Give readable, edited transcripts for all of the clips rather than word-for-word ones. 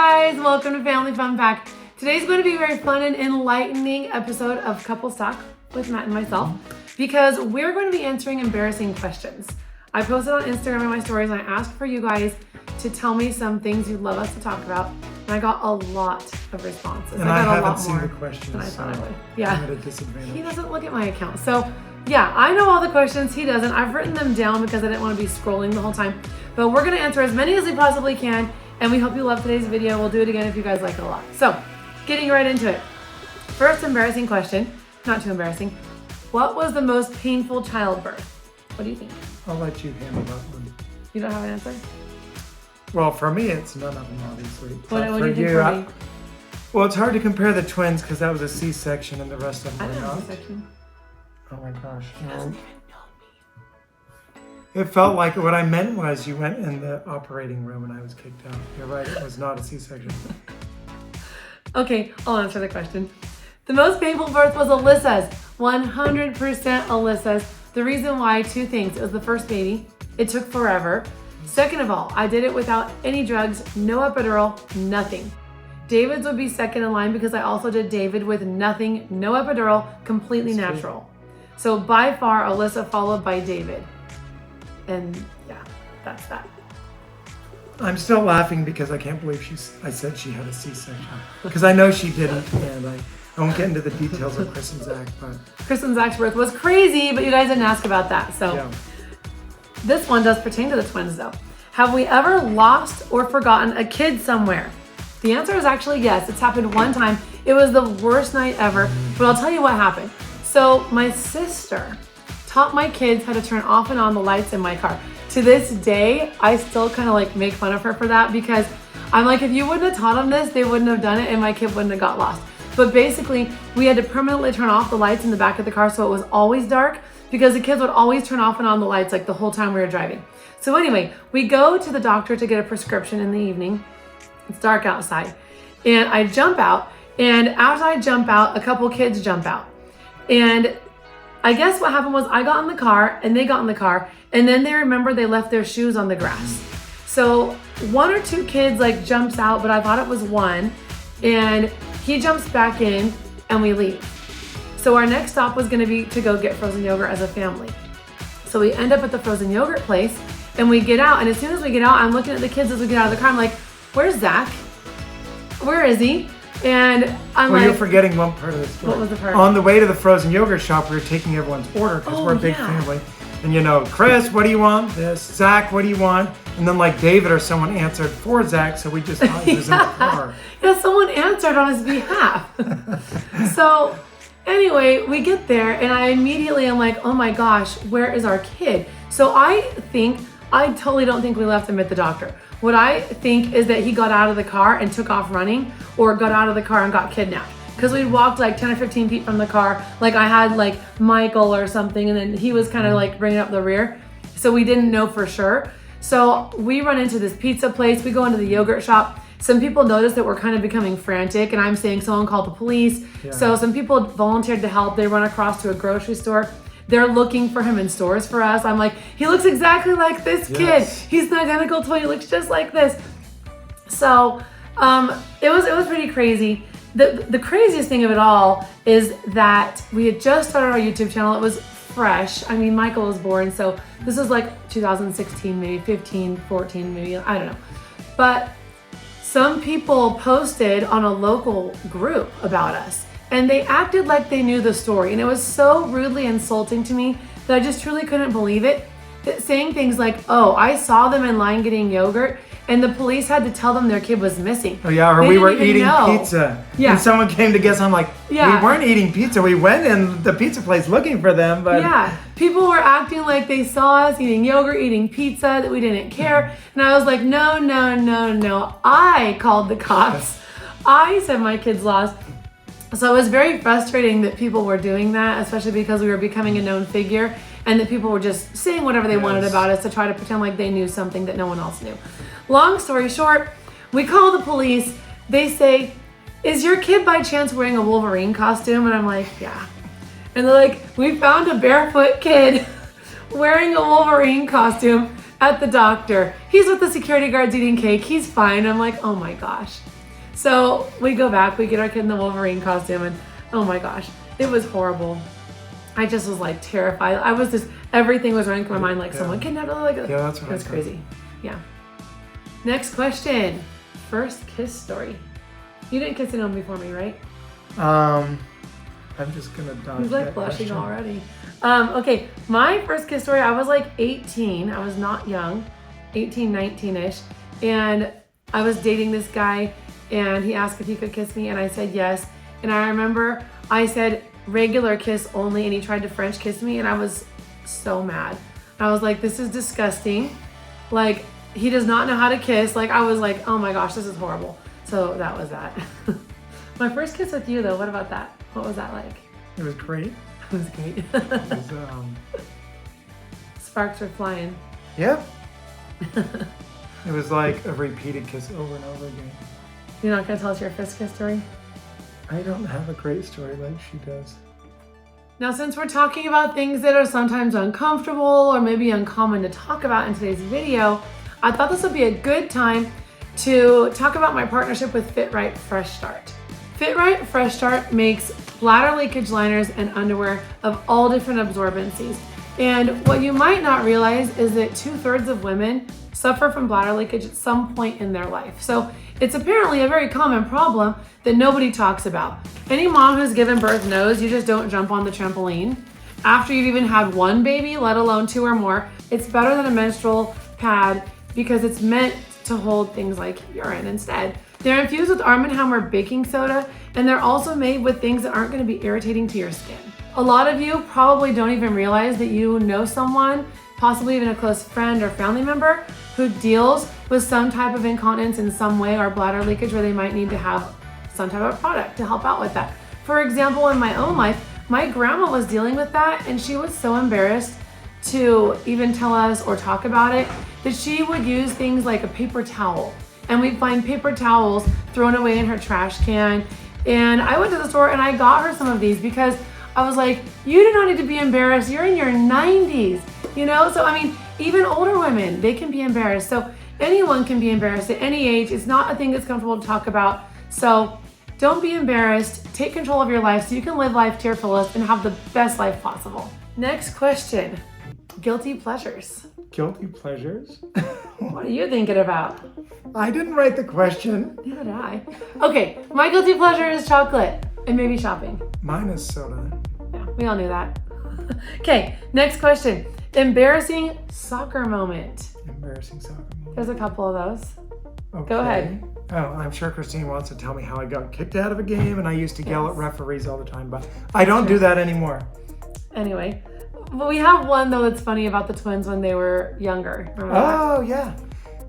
guys, welcome to Family Fun Pack. Today's going to be a very fun and enlightening episode of Couple Talk with Matt and myself because we're going to be answering embarrassing questions. I posted on Instagram in my stories and I asked for you guys to tell me some things you'd love us to talk about, and I got a lot of responses. And I haven't seen the questions, than I thought I would. Yeah, I'm at a disadvantage. He doesn't look at my account, so yeah, I know all the questions. He doesn't. I've written them down because I didn't want to be scrolling the whole time, but we're going to answer as many as we possibly can, and we hope you love today's video. We'll do it again if you guys like it a lot. So, getting right into it. First embarrassing question, not too embarrassing. What was the most painful childbirth? What do you think? I'll let you handle that one. You don't have an answer? Well, for me, it's none of them, obviously. What do you think for me? Well, it's hard to compare the twins because that was a C-section and the rest of them I were didn't have not. a C-section. Oh my gosh. He No. doesn't even know me. It felt like what I meant was you went in the operating room and I was kicked out. You're right, it was not a C-section. Okay, I'll answer the question. The most painful birth was Alyssa's. 100% Alyssa's. The reason why, two things. It was the first baby. It took forever. Second of all, I did it without any drugs, no epidural, nothing. David's would be second in line because I also did David with nothing, no epidural, completely That's natural. Good. So by far, Alyssa followed by David. And yeah, that's that. I'm still laughing because I can't believe I said she had a C-section. Because I know she didn't, and I won't get into the details of Chris and Zach, but... Chris and Zach's birth was crazy, but you guys didn't ask about that, so... Yeah. This one does pertain to the twins though. Have we ever lost or forgotten a kid somewhere? The answer is actually yes. It's happened one time. It was the worst night ever, but I'll tell you what happened. So my sister taught my kids how to turn off and on the lights in my car. To this day, I still kind of like make fun of her for that because I'm like, if you wouldn't have taught them this, they wouldn't have done it and my kid wouldn't have got lost. But basically, we had to permanently turn off the lights in the back of the car so it was always dark because the kids would always turn off and on the lights like the whole time we were driving. So anyway, we go to the doctor to get a prescription in the evening. It's dark outside. And I jump out, and as I jump out, a couple kids jump out. And I guess what happened was I got in the car and they got in the car, and then they remember they left their shoes on the grass. So one or two kids like jumps out, but I thought it was one, and he jumps back in and we leave. So our next stop was gonna be to go get frozen yogurt as a family. So we end up at the frozen yogurt place and we get out, and as soon as we get out, I'm looking at the kids as we get out of the car. I'm like, where's Zach? Where is he? And I'm Well, like, you're forgetting one part of the story. What was the part? On the way to the frozen yogurt shop, we were taking everyone's order because we're a big family. And you know, Chris, what do you want? This. Zach, what do you want? And then like David or someone answered for Zach, so we just thought he was in the car. Yeah, someone answered on his behalf. So anyway, we get there and I immediately am like, oh my gosh, where is our kid? So I totally don't think we left him at the doctor. What I think is that he got out of the car and took off running, or got out of the car and got kidnapped. Because we'd walked like 10 or 15 feet from the car. Like I had like Michael or something, and then he was kind of like bringing up the rear. So we didn't know for sure. So we run into this pizza place. We go into the yogurt shop. Some people noticed that we're kind of becoming frantic, and I'm saying someone called the police. Yeah. So some people volunteered to help. They run across to a grocery store. They're looking for him in stores for us. I'm like, he looks exactly like this kid. He's the identical twin. He looks just like this. So it was pretty crazy. The craziest thing of it all is that we had just started our YouTube channel. It was fresh. I mean, Michael was born, so this was like 2016, maybe 15, 14, maybe, I don't know. But some people posted on a local group about us, and they acted like they knew the story. And it was so rudely insulting to me that I just truly couldn't believe it. Saying things like, oh, I saw them in line getting yogurt, and the police had to tell them their kid was missing. Oh yeah, or we were eating pizza. Yeah. And someone came to guess. I'm like, we weren't eating pizza. We went in the pizza place looking for them, but... Yeah, people were acting like they saw us eating yogurt, eating pizza, that we didn't care. And I was like, no. I called the cops. I said my kid's lost. So it was very frustrating that people were doing that, especially because we were becoming a known figure, and that people were just saying whatever they wanted about us to try to pretend like they knew something that no one else knew. Long story short, we call the police. They say, is your kid by chance wearing a Wolverine costume? And I'm like, yeah. And they're like, we found a barefoot kid wearing a Wolverine costume. at the doctor. He's with the security guards eating cake. He's fine. I'm like, oh my gosh. So we go back, we get our kid in the Wolverine costume, and oh my gosh, it was horrible. I just was like terrified. I was just, everything was running through my mind like someone kidnapped her. Like, yeah, that's what it was crazy. Yeah. Next question. First kiss story. You didn't kiss anyone before me, right? I'm just gonna dodge He's like that blushing question. already. Okay, my first kiss story, I was like 18. I was not young, 18, 19-ish. And I was dating this guy and he asked if he could kiss me and I said yes. And I remember I said regular kiss only and he tried to French kiss me and I was so mad. I was like, this is disgusting. Like, he does not know how to kiss. Like, I was like, oh my gosh, this is horrible. So that was that. My first kiss with you though, what about that? What was that like? It was great. It was great. It was, Sparks were flying. yep. It was like a repeated kiss over and over again. You're not gonna tell us your first kiss story? I don't have a great story like she does. Now, since we're talking about things that are sometimes uncomfortable or maybe uncommon to talk about in today's video, I thought this would be a good time to talk about my partnership with Fit Right Fresh Start. Fit Right Fresh Start makes bladder leakage liners and underwear of all different absorbencies. And what you might not realize is that 2/3 of women suffer from bladder leakage at some point in their life. So it's apparently a very common problem that nobody talks about. Any mom who's given birth knows you just don't jump on the trampoline. After you've even had one baby, let alone 2 or more, it's better than a menstrual pad because it's meant to hold things like urine instead. They're infused with Arm & Hammer baking soda, and they're also made with things that aren't gonna be irritating to your skin. A lot of you probably don't even realize that you know someone, possibly even a close friend or family member, who deals with some type of incontinence in some way or bladder leakage where they might need to have some type of product to help out with that. For example, in my own life, my grandma was dealing with that and she was so embarrassed to even tell us or talk about it that she would use things like a paper towel. And we'd find paper towels thrown away in her trash can. And I went to the store and I got her some of these because I was like, you do not need to be embarrassed. You're in your 90s, you know? So, I mean, even older women, they can be embarrassed. So anyone can be embarrassed at any age. It's not a thing that's comfortable to talk about. So don't be embarrassed. Take control of your life so you can live life to your fullest and have the best life possible. Next question, guilty pleasures. Guilty pleasures? What are you thinking about? I didn't write the question. Neither did I. Okay, my guilty pleasure is chocolate and maybe shopping. Mine is soda. Yeah, we all knew that. Okay, next question. Embarrassing soccer moment. Embarrassing soccer moment. There's a couple of those. Okay. Go ahead. Oh, I'm sure Kristine wants to tell me how I got kicked out of a game and I used to yell at referees all the time, but I don't do that anymore. Anyway, well, we have one though that's funny about the twins when they were younger. Remember that? Oh, yeah.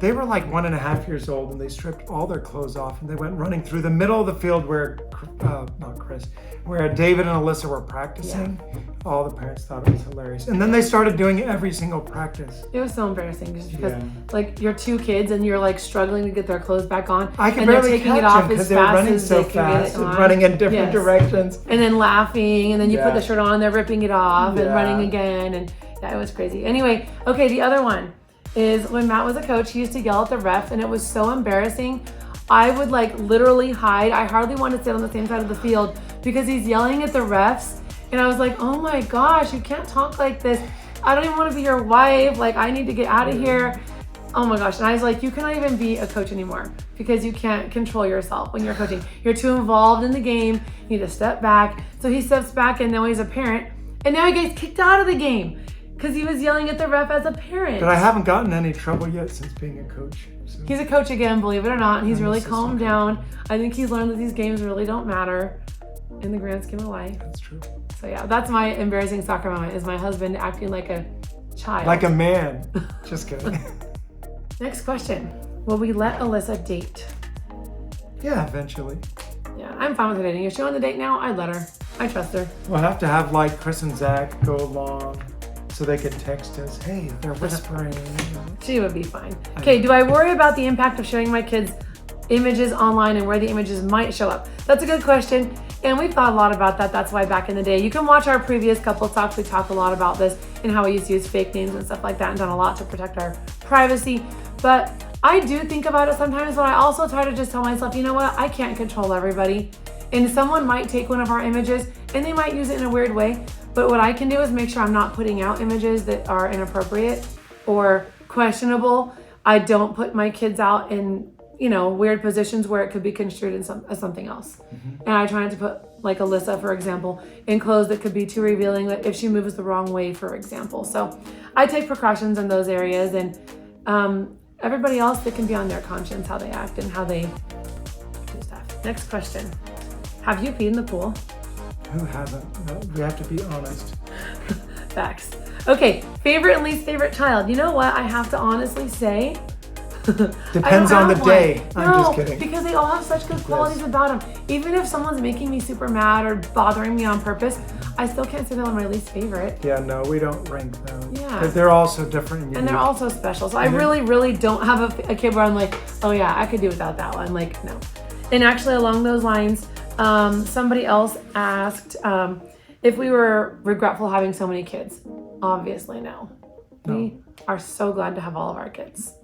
They were like 1.5 years old and they stripped all their clothes off and they went running through the middle of the field where, where David and Alyssa were practicing. Yeah. All the parents thought it was hilarious. And then they started doing it every single practice. It was so embarrassing just because like you're 2 kids and you're like struggling to get their clothes back on. I could barely catch them because they were running so fast and running in different directions. And then laughing and then you put the shirt on, they're ripping it off and running again. And yeah, it was crazy. Anyway, okay, the other one is when Matt was a coach, he used to yell at the ref and it was so embarrassing. I would like literally hide. I hardly wanted to sit on the same side of the field because he's yelling at the refs. And I was like, oh my gosh, you can't talk like this. I don't even want to be your wife. Like, I need to get out of here. Oh my gosh. And I was like, you cannot even be a coach anymore because you can't control yourself when you're coaching. You're too involved in the game. You need to step back. So he steps back and now he's a parent. And now he gets kicked out of the game because he was yelling at the ref as a parent. But I haven't gotten any trouble yet since being a coach. So. He's a coach again, believe it or not. And he's really calmed down. I think he's learned that these games really don't matter in the grand scheme of life. That's true. So yeah, that's my embarrassing soccer moment, is my husband acting like a child. Like a man. Just kidding. Next question. Will we let Alyssa date? Yeah, eventually. Yeah, I'm fine with her dating. If she wants to date now, I'd let her. I trust her. We'll have to have like Chris and Zach go along so they can text us, hey, they're whispering. She would be fine. Okay, do I worry about the impact of sharing my kids' images online and where the images might show up? That's a good question. And we've thought a lot about that. That's why back in the day, you can watch our previous couple talks. We talk a lot about this and how we used to use fake names and stuff like that and done a lot to protect our privacy. But I do think about it sometimes, but I also try to just tell myself, you know what? I can't control everybody. And someone might take one of our images and they might use it in a weird way. But what I can do is make sure I'm not putting out images that are inappropriate or questionable. I don't put my kids out in, weird positions where it could be construed as something else. And I try not to put, like Alyssa, for example, in clothes that could be too revealing if she moves the wrong way, for example. So I take precautions in those areas, and everybody else, that can be on their conscience how they act and how they do stuff. Next question. Have you peed in the pool? Who hasn't? No, we have to be honest. Facts. Okay, favorite and least favorite child. You know what? I have to honestly say, depends on the day. I'm just kidding. Because they all have such good qualities about them. Even if someone's making me super mad or bothering me on purpose, I still can't say they're my least favorite. Yeah, no, we don't rank them. Yeah. Because they're all so different. And they're all so special. So I really, really don't have a kid where I'm like, oh yeah, I could do without that one. Like, no. And actually along those lines, somebody else asked if we were regretful having so many kids. Obviously, no. We are so glad to have all of our kids.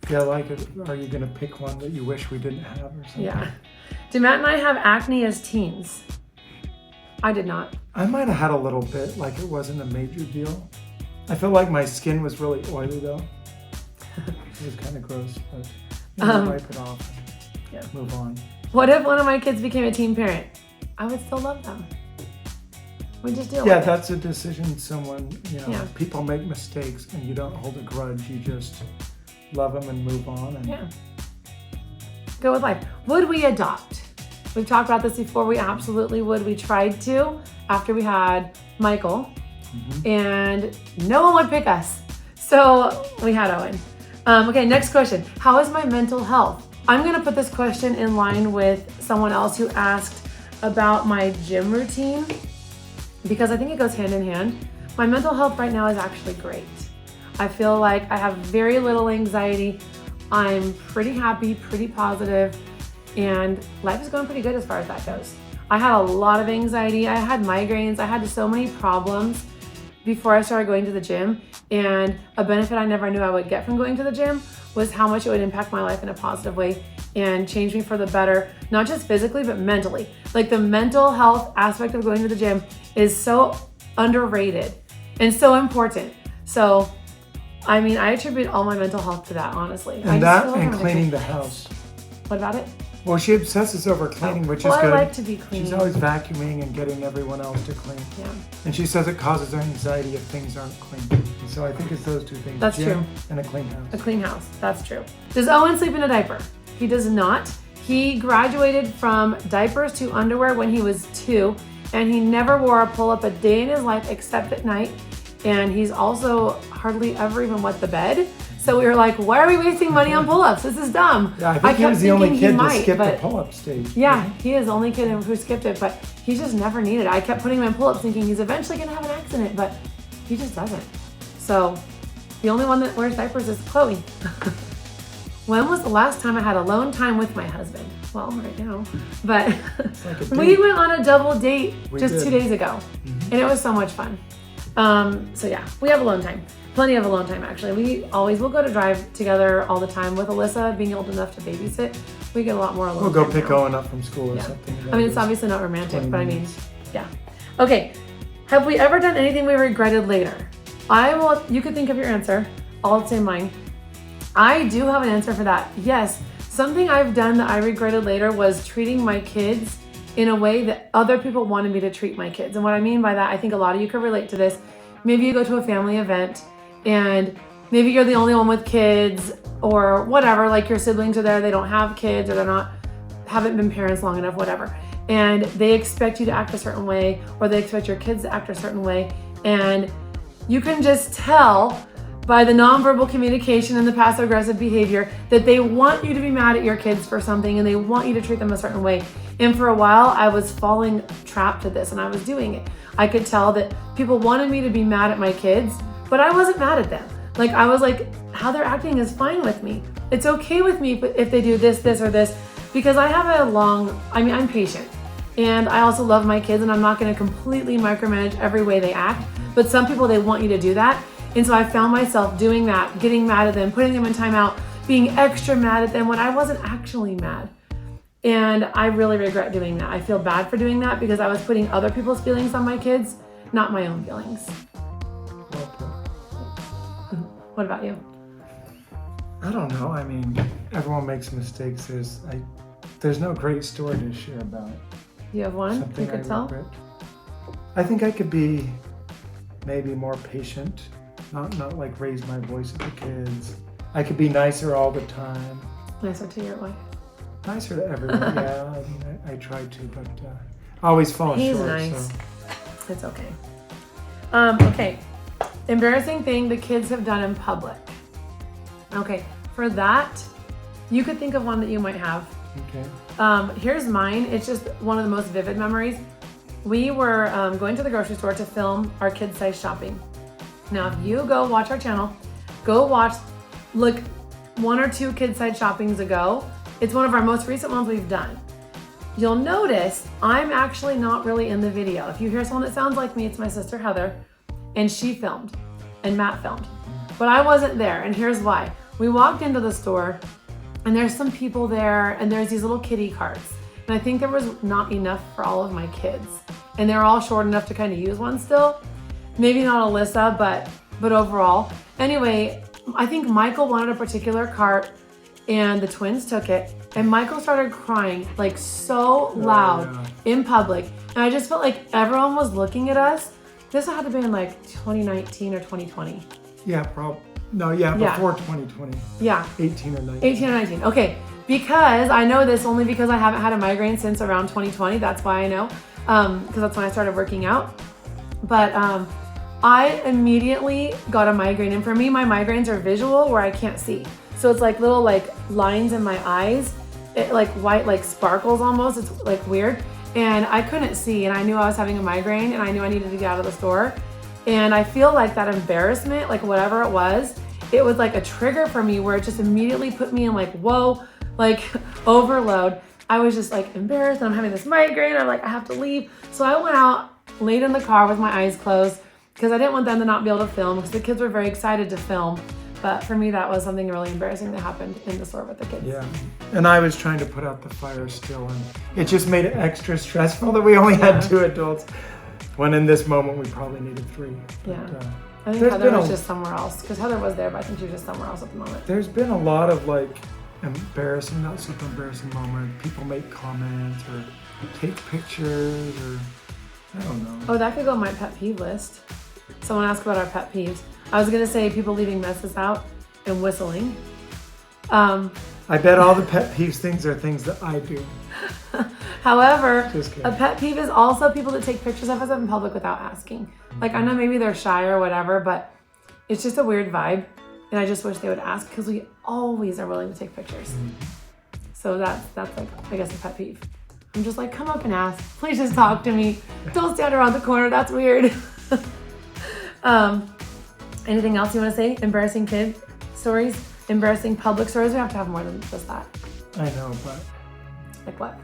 Yeah, are you going to pick one that you wish we didn't have or something? Yeah. Did Matt and I have acne as teens? I did not. I might have had a little bit, like it wasn't a major deal. I feel like my skin was really oily though. It was kind of gross, but wipe it off and move on. What if one of my kids became a teen parent? I would still love them. We just deal with it. That's a decision people make mistakes and you don't hold a grudge. You just love them and move on. And go with life. Would we adopt? We've talked about this before. We absolutely would. We tried to after we had Michael, and no one would pick us. So we had Owen. Okay, next question. How is my mental health? I'm going to put this question in line with someone else who asked about my gym routine, because I think it goes hand in hand. My mental health right now is actually great. I feel like I have very little anxiety. I'm pretty happy, pretty positive, and life is going pretty good as far as that goes. I had a lot of anxiety. I had migraines. I had so many problems before I started going to the gym, and a benefit I never knew I would get from going to the gym was how much it would impact my life in a positive way and change me for the better, not just physically, but mentally. Like, the mental health aspect of going to the gym is so underrated and so important. So, I mean, I attribute all my mental health to that, honestly. And cleaning the house. What about it? Well, she obsesses over cleaning, which is good. I like to be clean. She's always vacuuming and getting everyone else to clean. Yeah. And she says it causes her anxiety if things aren't clean. And so I think it's those two things. That's gym true. And a clean house. A clean house. That's true. Does Owen sleep in a diaper? He does not. He graduated from diapers to underwear when he was 2, and he never wore a pull-up a day in his life except at night. And he's also hardly ever even wet the bed. So we were like, why are we wasting money on pull-ups? This is dumb. Yeah, I think he was the only kid to skip the pull-up stage. Yeah, he is the only kid who skipped it, but he just never needed it. I kept putting him in pull-ups thinking he's eventually gonna have an accident, but he just doesn't. So the only one that wears diapers is Chloe. When was the last time I had alone time with my husband? Well, right now. But we went on a double date just 2 days ago, and it was so much fun. So yeah, we have alone time. Plenty of alone time, actually. We'll go to drive together all the time. With Alyssa being old enough to babysit, we get a lot more alone time. We'll go pick Owen up from school or something. I mean, it's obviously not romantic, but I mean, yeah. Okay, have we ever done anything we regretted later? You could think of your answer. I'll say mine. I do have an answer for that. Yes, something I've done that I regretted later was treating my kids in a way that other people wanted me to treat my kids. And what I mean by that, I think a lot of you could relate to this. Maybe you go to a family event and maybe you're the only one with kids or whatever, like your siblings are there, they don't have kids or haven't been parents long enough, whatever. And they expect you to act a certain way, or they expect your kids to act a certain way. And you can just tell by the nonverbal communication and the passive aggressive behavior that they want you to be mad at your kids for something and they want you to treat them a certain way. And for a while I was falling trapped to this and I was doing it. I could tell that people wanted me to be mad at my kids, but I wasn't mad at them. Like, I was like, how they're acting is fine with me. It's okay with me if they do this, or this, because I have I'm patient. And I also love my kids and I'm not gonna completely micromanage every way they act, but some people, they want you to do that. And so I found myself doing that, getting mad at them, putting them in timeout, being extra mad at them when I wasn't actually mad. And I really regret doing that. I feel bad for doing that because I was putting other people's feelings on my kids, not my own feelings. What about you? I don't know. I mean, everyone makes mistakes. There's no great story to share about. You have one Something you could tell? regret. I think I could be maybe more patient, not like raise my voice at the kids. I could be nicer all the time. Nicer to your wife. Nicer to everyone, yeah. I mean, I try to, but I always fall He's short. nice. So. It's okay. Okay. Embarrassing thing the kids have done in public. Okay. For that, you could think of one that you might have. Okay. Here's mine. It's just one of the most vivid memories. We were going to the grocery store to film our kids' size shopping. Now, if you go watch our channel, look 1 or 2 kids' size shoppings ago. It's one of our most recent ones we've done. You'll notice I'm actually not really in the video. If you hear someone that sounds like me, it's my sister Heather, and she filmed, and Matt filmed. But I wasn't there, and here's why. We walked into the store, and there's some people there, and there's these little kiddie carts. And I think there was not enough for all of my kids. And they're all short enough to kind of use one still. Maybe not Alyssa, but overall. Anyway, I think Michael wanted a particular cart, and the twins took it, and Michael started crying like so loud in public. And I just felt like everyone was looking at us. This had to be in like 2019 or 2020. Yeah, probably. No, yeah, before 2020. Yeah. 18 or 19. 18 or 19. Okay. Because I know this only because I haven't had a migraine since around 2020. That's why I know. Because that's when I started working out. But I immediately got a migraine. And for me, my migraines are visual where I can't see. So it's like little like lines in my eyes, like white, like sparkles almost. It's like weird. And I couldn't see, and I knew I was having a migraine, and I knew I needed to get out of the store. And I feel like that embarrassment, like whatever it was like a trigger for me where it just immediately put me in like, whoa, like overload. I was just like embarrassed, and I'm having this migraine. I'm like, I have to leave. So I went out, laid in the car with my eyes closed because I didn't want them to not be able to film because the kids were very excited to film. But for me, that was something really embarrassing that happened in the store with the kids. Yeah, and I was trying to put out the fire still, and it just made it extra stressful that we only had 2 adults, when in this moment we probably needed 3. Yeah, but, I think Heather was just somewhere else, because Heather was there, but I think she was just somewhere else at the moment. There's been a lot of like embarrassing, not super embarrassing moments. People make comments or take pictures, or I don't know. Oh, that could go on my pet peeve list. Someone asked about our pet peeves. I was gonna say people leaving messes out and whistling. I bet all the pet peeves things are things that I do. However, a pet peeve is also people that take pictures of us in public without asking. Like, I know maybe they're shy or whatever, but it's just a weird vibe. And I just wish they would ask because we always are willing to take pictures. So that's like, I guess, a pet peeve. I'm just like, come up and ask. Please just talk to me. Don't stand around the corner. That's weird. Anything else you want to say? Embarrassing kid stories? Embarrassing public stories? We have to have more than just that. I know, but... Like what?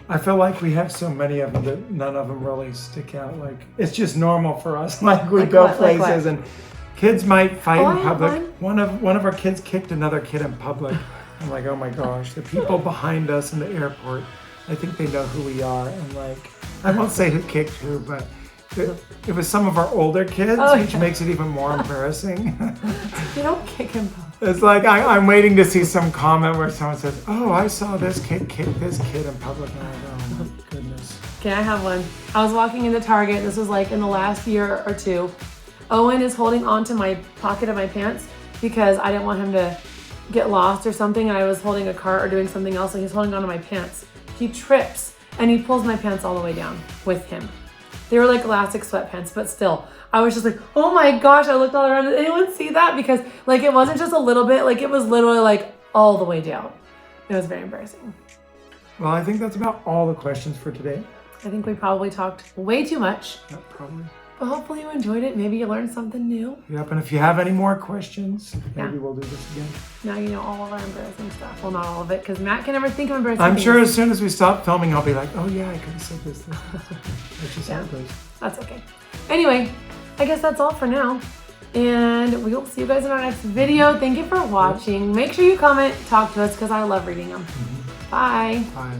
I feel like we have so many of them that none of them really stick out. Like, it's just normal for us. Like, we go places and kids might fight in public. One of our kids kicked another kid in public. I'm like, oh my gosh. The people behind us in the airport, I think they know who we are. And like, I won't say who kicked who, but it was some of our older kids, which makes it even more embarrassing. You don't kick him. It's like I'm waiting to see some comment where someone says, oh, I saw this kid kick this kid in public. And I'm like, oh my goodness. Okay, I have one. I was walking into Target. This was like in the last year or 2. Owen is holding onto my pocket of my pants because I didn't want him to get lost or something. And I was holding a cart or doing something else, and he's holding onto my pants. He trips and he pulls my pants all the way down with him. They were like elastic sweatpants, but still, I was just like, oh my gosh, I looked all around. Did anyone see that? Because like, it wasn't just a little bit, like it was literally like all the way down. It was very embarrassing. Well, I think that's about all the questions for today. I think we probably talked way too much. Yeah, probably. But hopefully you enjoyed it. Maybe you learned something new. Yep, and if you have any more questions, maybe we'll do this again. Now you know all of our embarrassing stuff. Well, not all of it, because Matt can never think of embarrassing I'm things. sure as soon as we stop filming, I'll be like, oh yeah, I could have said this. That's just how it goes. That's okay. Anyway, I guess that's all for now. And we will see you guys in our next video. Thank you for watching. Make sure you comment, talk to us, because I love reading them. Bye. Bye.